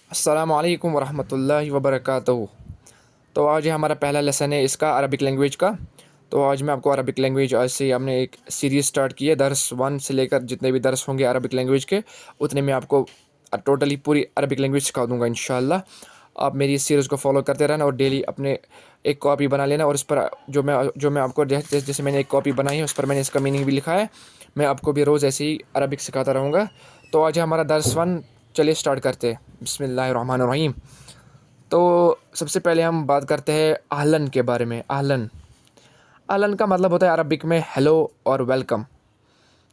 अस्सलामु अलैकुम वरहमतुल्लाहि वबरकातुहू। तो आज ये हमारा पहला लेसन है इसका अरबिक लैंग्वेज का। तो आज मैं आपको अरबिक लैंग्वेज, आज से हमने एक सीरीज़ स्टार्ट की है। दर्स वन से लेकर जितने भी दर्स होंगे अरबिक लैंग्वेज के, उतने में आपको टोटली पूरी अरबिक लैंग्वेज सिखा दूंगा इंशाल्लाह। आप मेरी इस सीरीज़ को फॉलो करते रहना और डेली अपने एक कॉपी बना लेना, और उस पर जो मैं आपको जैसे मैंने एक कॉपी बनाई है उस पर मैंने इसका मीनिंग भी लिखा है। मैं आपको भी रोज़ ऐसे ही अरबिक सिखाता रहूँगा। तो आज हमारा दर्स वन, चलिए स्टार्ट करते हैं। बिस्मिल्लाहिर्रहमानिर्रहीम। तो सबसे पहले हम बात करते हैं आहलन के बारे में। आहलन आहलन का मतलब होता है अरबिक में हेलो और वेलकम।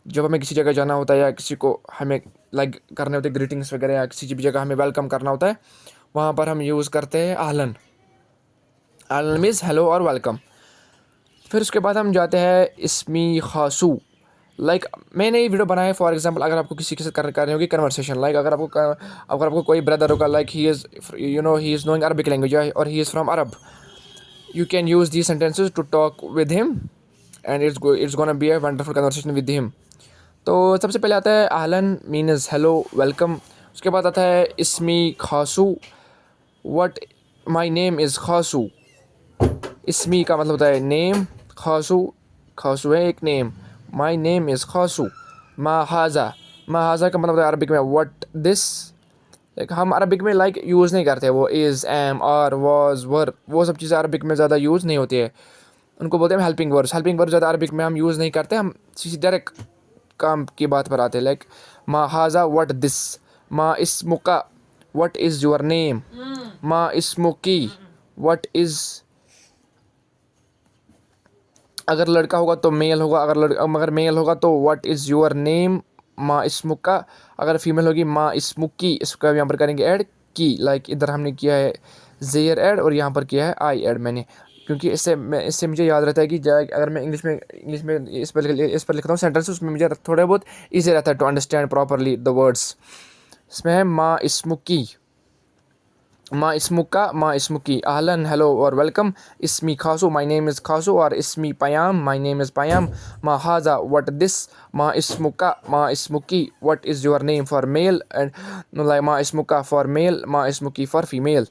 जब हमें किसी जगह जाना होता है या किसी को हमें लाइक करने होते हैं ग्रीटिंग्स वगैरह, या किसी भी जगह हमें वेलकम करना होता है, वहाँ पर हम यूज़ करते हैं आहलन। आहलन मीन्स हेलो और वेलकम। फिर उसके बाद हम जाते हैं इसमी खासू। लाइक मैंने ये वीडियो बनाया है फॉर एग्जांपल, अगर आपको किसी के साथ करनी होगी कन्वर्सेशन, लाइक अगर आपको कोई ब्रदर होगा, like he is knowing Arabic language और he is from Arab, you can use these sentences to talk with him and it's gonna be a wonderful conversation with him. तो सबसे पहले आता है आहलन मीन्स हेलो वेलकम। उसके बाद आता है इसमी खासू। व्हाट माई नेम इज़ खासू। इसमी का मतलब होता है नेम, खासू खासू है एक नेम। माई नेम इज़ खासू। माहाजा माहाजा का मतलब होता है अरबिक में व्हाट दिस। लाइक हम अरबिक में लाइक यूज़ नहीं करते, वो is am are was were, वो सब चीज़ें अरबिक में ज़्यादा यूज़ नहीं होती है। उनको बोलते हैं हेल्पिंग वर्ड्स। हेल्पिंग वर्ड ज़्यादा अरबिक में हम यूज़ नहीं करते, हम सीधी डायरेक्ट काम की बात पर आते हैं। लाइक मा हाजा व्हाट दिस। मा इस्मुका व्हाट इज़ योर नेम। मा इस्मुकी व्हाट इज़। अगर लड़का होगा तो मेल होगा, अगर मेल होगा तो व्हाट इज़ योर नेम। माँ इस्मुका। अगर फीमेल होगी माँ इस्मुकी, इसका यहाँ पर करेंगे ऐड की। लाइक इधर हमने किया है जेयर ऐड और यहाँ पर किया है आई ऐड मैंने, क्योंकि इससे मुझे याद रहता है कि अगर मैं इंग्लिश में इस पर लिखता हूँ सेंटेंस, उसमें मुझे थोड़ा बहुत ईजी रहता है to understand properly the words. इसमें है माँ इस्मुकी, माँ इस्मुका, माँ इस्मुकी। आहलन हेलो और वेलकम। इसमी खासू माई नेम इज़ खासू, और इसमी पयाम माई नेम इज़ पयाम। माँ हाजा व्हाट दिस। माँ इस्मुका, माँ इस्मुकी what is your name for male and like माँ इस्मुका फॉर मेल, माँ इस्मुकी फॉर फीमेल।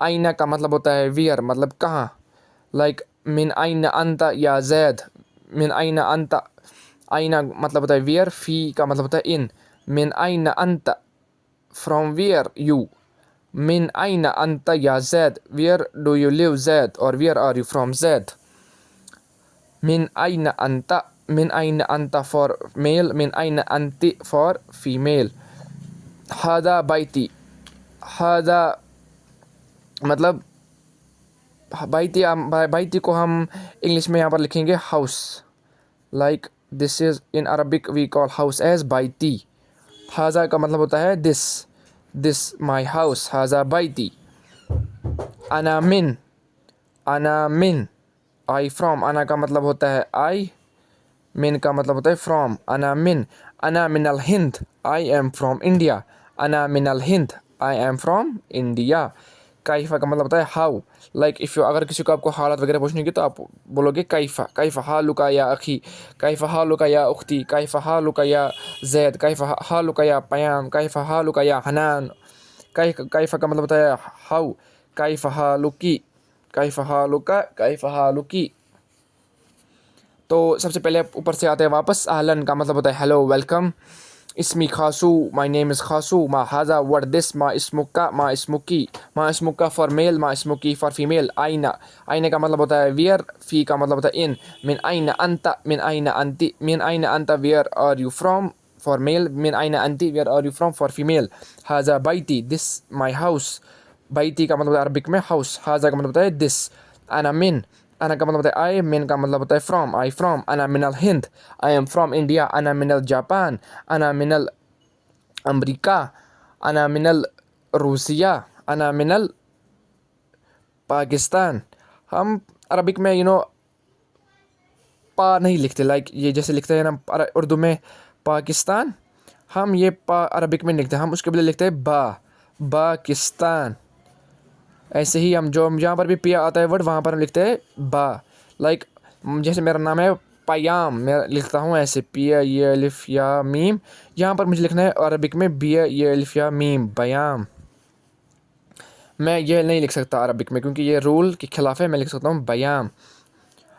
आईना का मतलब होता है वियर, मतलब कहाँ। लाइक मिन आइना अंता या जैद। मिन आइना अंता, आइना मतलब होता है वियर, फ़ी का मतलब होता है इन। मिन आइना अंता from where you. Min aina anta ya Zaid? Where do you live Zaid? Or where are you from Zaid? Min aina anta. Min aina anta for male. Min aina anti for female. Hada baiti. Hada मतलब बाइती को हम English में यहाँ पर लिखेंगे house. Like this is in Arabic we call house as बाइती। हाजा का मतलब होता है दिस, दिस माई हाउस। हाजा बाइती। अना मिन, अना मिन आई फ्रॉम। अना का मतलब होता है आई, मिन का मतलब होता है फ्रॉम। अना मिन, अना मिनल हिंद, आई एम फ्रॉम इंडिया। अना मिनल हिंद, आई एम फ्रॉम इंडिया। काइफ़ा का मतलब होता है हाउ। लाइक इफ़ अगर किसी को आपको हालत वगैरह पूछनी होगी तो आप बोलोगे काइफ़ा, काइफ़ा हालुका या अखी, काइफ़ा हालुका या उख्ती, काइफ़ा हालुका या जैद, काइफ़ा हालुका या पयाम, काइफ़ा हालुका या हनान। काइफ़ा का मतलब होता है हाउ। काइफ़ा हालुकी, काइफ़ा हालुका, काइफ़ा हालुकी। तो सबसे पहले ऊपर से आते हैं वापस। आहलन का मतलब होता है हेलो वेलकम। इसमी खासू माई नेम इज़ खासू। मा हाजा व्हाट दिस। मा इस्मुका, मा इस्मुकी। मा इस्मुका फॉर मेल, मा इस्मुकी फॉर फीमेल। आईना, आईने का मतलब होता है वियर, फ़ी का मतलब होता है इन। मिन आईना अंता, मिन आईना अंती, मिन आईना अंता where are you from for male. मिन आईना अंती where are you from for female. हाजा बाइती, दिस माई हाउस। बाइती का मतलब होता है अरबिक में हाउस। हाजा का मतलब होता है दिस। अना मिन, अना का मतलब होता है आई, मिन का मतलब होता है फ्रॉम, आई फ्रॉम। अना मिनल हिंद, आई एम फ्रॉम इंडिया। अना मिनल जापान, अना मिनल अमरीका। अना मिनल रूसिया, अना मिनल पाकिस्तान। हम अरबिक में पा नहीं लिखते, लाइक ये जैसे लिखते हैं ना उर्दू में पाकिस्तान, हम ये पा अरबिक में लिखते हैं, हम उसके बदले लिखते हैं बा, पाकिस्तान। ऐसे ही हम जो जहाँ पर भी पिया आता है वर्ड वहाँ पर हम लिखते हैं बा। लाइक जैसे मेरा नाम है पयाम, मैं लिखता हूँ ऐसे पिया ये अलिफ या मीम। यहाँ पर मुझे लिखना है अरबिक में बिया ये अलिफ या मीम, बयाम। मैं ये नहीं लिख सकता अरबिक में क्योंकि ये रूल के खिलाफ है। मैं लिख सकता हूँ बयाम।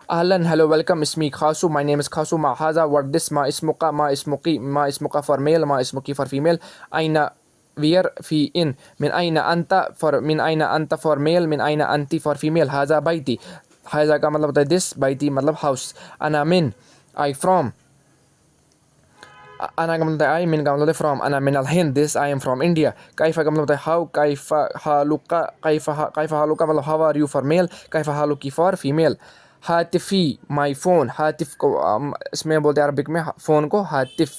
अहलन हेलो वेलकम इसमी खासू माई नेम इज़ खासू मा हाजा व्हाट दिस मा इसमुका मा इसमुका फॉर मेल मा इसमुकी फॉर फीमेल आइना वियर फी इन मिन आइना अंता फॉर मेल मिन आइना अंती फॉर फीमेल हाजा बैती। हाजा का मतलब होता है दिस, बैती मतलब हाउस। अना मिन आई फ्रॉम, अना का मतलब है आई, मिन का मतलब है फ्रॉम। अना मिन अल हिंद, this I am from India. कैफा का मतलब होता है हाउ, कैफा हालुका मतलब how are you for male, कैफा हालुकी फॉर फीमेल। हातिफी माई फ़ोन, हातिफ को इसमें बोलते हैं अरबिक में फ़ोन को हातिफ।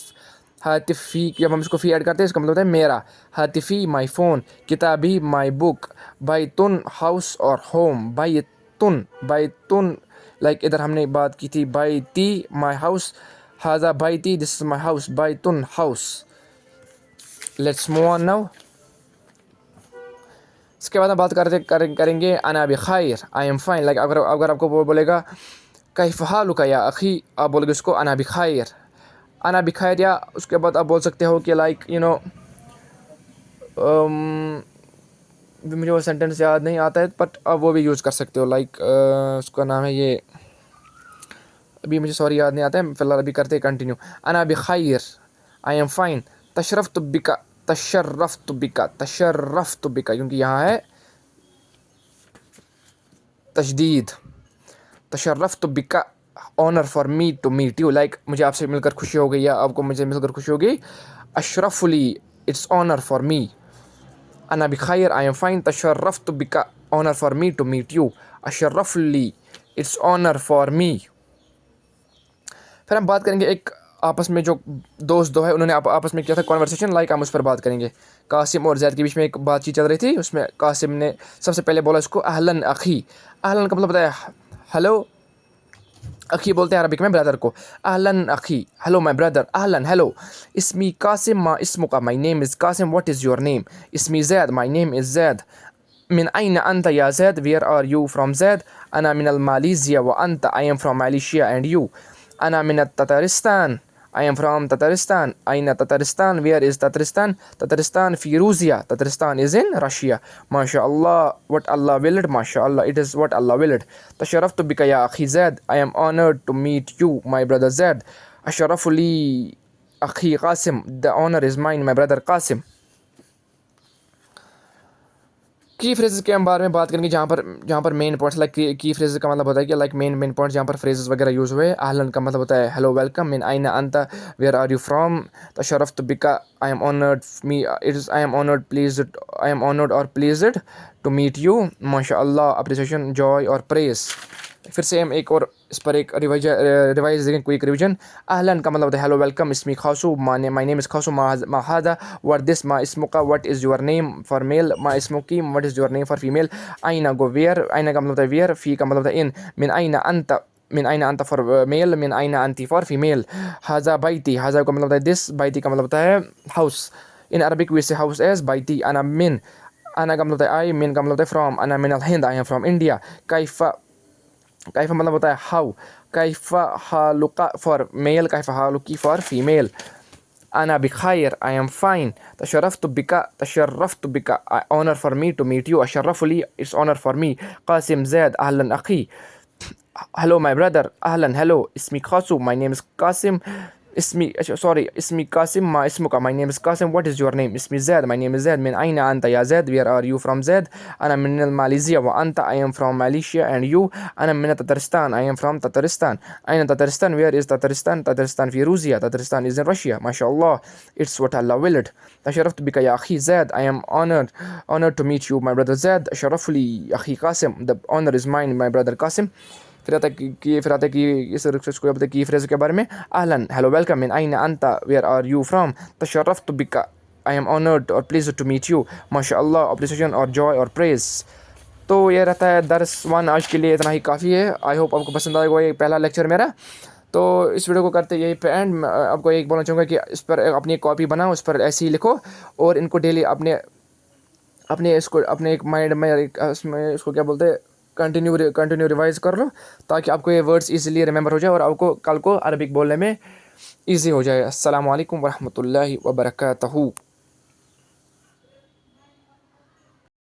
हातिफी जब हम इसको फ़ी ऐड करते हैं इसका मतलब होता है मेरा। हातिफी माई फ़ोन। किताबी माई बुक। बैतुन हाउस और होम। बैतुन लाइक इधर हमने बात की थी बैती माई हाउस, हाजा बैती दिस इज माई हाउस, बैतुन house. Let's move on now. इसके बाद हम बात करेंगे अना बखैर, आई एम फाइन। लाइक अगर आपको वो बोलेगा कैफ हालुका या अखी, आप बोलोगे उसको अना बखैर, अना बखैर। या उसके बाद आप बोल सकते हो कि लाइक यू नो मुझे वो सेंटेंस याद नहीं आता है बट आप वो भी यूज़ कर सकते हो। लाइक उसका नाम है ये, अभी मुझे सॉरी याद नहीं आता है, फिलहाल अभी करते कंटिन्यू। अना बखैर, आई एम फाइन। तशरफ़्तु बिका, तशर्रफ़्तु बिका क्योंकि यहाँ है तशदीद। तशर्रफ़्तु बिका, honour for me to meet you. Like मुझे आपसे मिलकर खुशी हो गई या आपको मुझे मिलकर खुशी हो गई। अशरफुली, इट्स ऑनर फॉर मी। अना बखैर, आई एम फाइन। तशर्रफ़्तु बिका, honour for me to meet you. अशरफुली, इट्स ऑनर फॉर मी। फिर हम बात करेंगे एक आपस में जो दोस्त दो है उन्होंने आपस में किया था कॉन्वर्सेशन, लाइक हम उस पर बात करेंगे। कासिम और जैद के बीच में एक बातचीत चल रही थी, उसमें कासिम ने सबसे पहले बोला इसको अहलन अखी। अहलन का मतलब बताया हेलो, अखी बोलते हैं अरबिक में ब्रदर को। अहलन अखी, हेलो माय ब्रदर। अहलन हेलो। इसमी कासिम मा इसमुका, my name is Kasim, what is your name. इसमी Zaid, my name is Zaid. मिन अइन अंत या Zaid, where are you from Zaid. अना मिनल मालेशिया व अंत, I am from Malaysia and you. अना मिनत Tatarstan, I am from Tataristan. Aina Tataristan? Where is Tataristan? Tataristan fi Russia. Tataristan is in Russia. MashaAllah, what Allah willed. MashaAllah, it is what Allah willed. Tasharaftu bika ya akhi Zaid. I am honored to meet you, my brother Zaid. Asharafu li akhi Qasim. The honor is mine, my brother Qasim. की phrases के हम बारे में बात करेंगे जहाँ पर main points like की फ्रेजेस का मतलब होता है कि लाइक मेन पॉइंट्स जहाँ पर फ्रेजेस वगैरह यूज़ हुए। अहलन का मतलब होता है हेलो वेलकम। मिन आइना अंता, वेयर आर यू फ्रॉम। तशरफ़्तु बिका, I am honoured me, it is I am honoured pleased, I am honoured और प्लीज्ड टू मीट यू। माशाअल्लाह, अप्रिसिएशन, जॉय और प्रेस। फिर से हम एक और इस पर एक रिवाइज देखें, क्विक रिविजन। अहलन का मतलब होता है हेलो वेलकम। इसमी खासू, माय नेम इज़ खासू मा हादा व्हाट दिस मा इसमुका what is your name for male मा इसमुकी what is your name for female. आइना गो वेयर, आइना का मतलब होता है वेयर। फी का मतलब होता है इन। मिन आइना अंता, मिन आइना अंता फॉर मेल, मिन आइना अंती फॉर फीमेल। हाजा बैती, हाजा का मतलब होता है दिस, बैती का मतलब होता है हाउस। इन अरबिक वी से हाउस एज बैती। अना मिन, अना का मतलब होता है आई, मिन का मतलब होता है फ्रॉम। अना मिन अल हिंद, आई एम फ्रॉम इंडिया। कैफा, कैफा मतलब होता है हाउ। कैफा हालुका फॉर मेल, कैफा हालुकी फॉर फीमेल। अना बखैर, आई एम फाइन। तशरफ़्तु बिका, तशर्रफ़्तु बिका, honour for me to meet you. अशर्रफ़ुली, it's honour for me. Kasim Zaid, अहलन अखी, हेलो माय ब्रदर। अहलन हेलो। इसमी खासू, माय नेम इज़ कासिम। इसमी कासिम मा इसमुका, my name is Kasim, what is your name. इसमी Zaid, my name is Zaid. मिन आइना अंता या Zaid, where are you from Zaid. अना मिनल मालेशिया व अंता, I am from Malaysia and you. अना मिन Tatarstan, I am from Tatarstan. आइना Tatarstan, where is Tatarstan. Tatarstan फी रूसिया, ततारिस्तान इज़ इन रशिया। माशाअल्लाह, इट्स व्हाट अल्लाह विल्ड। तशरफ़्तु बिका या अखी Zaid, I am honored to meet you, my brother Zaid. शरफ़ ली अखी Kasim, the honour is mine, my brother Kasim. फिर आता है कि इस इसको बताए की फ्रेज के बारे में। अहलन हेलो वेलकम। मिन आइना अंता, वेयर आर यू फ्रॉम। तशरफ़्तु बिका, आई एम ऑनर्ड और प्लीज टू मीट यू। माशाअल्लाह, अप्रिसिएशन और जॉय और प्रेज। तो ये रहता है दर्स 1, आज के लिए इतना ही काफ़ी है। आई होप आपको पसंद आएगा ये पहला लेक्चर मेरा। तो इस वीडियो को करते यही पे एंड। आपको एक बोलना चाहूँगा कि इस पर अपनी एक कॉपी बनाओ, उस पर ऐसे ही लिखो और इनको डेली अपने अपने इसको अपने एक माइंड में इसमें इसको क्या बोलते हैं कंटिन्यू रिवाइज कर लो, ताकि आपको ये वर्ड्स इजीली रिमेंबर हो जाए और आपको कल को अरबिक बोलने में ईजी हो जाए। अस्सलामु अलैकुम वरहमतुल्लाहि वबरकातुहू।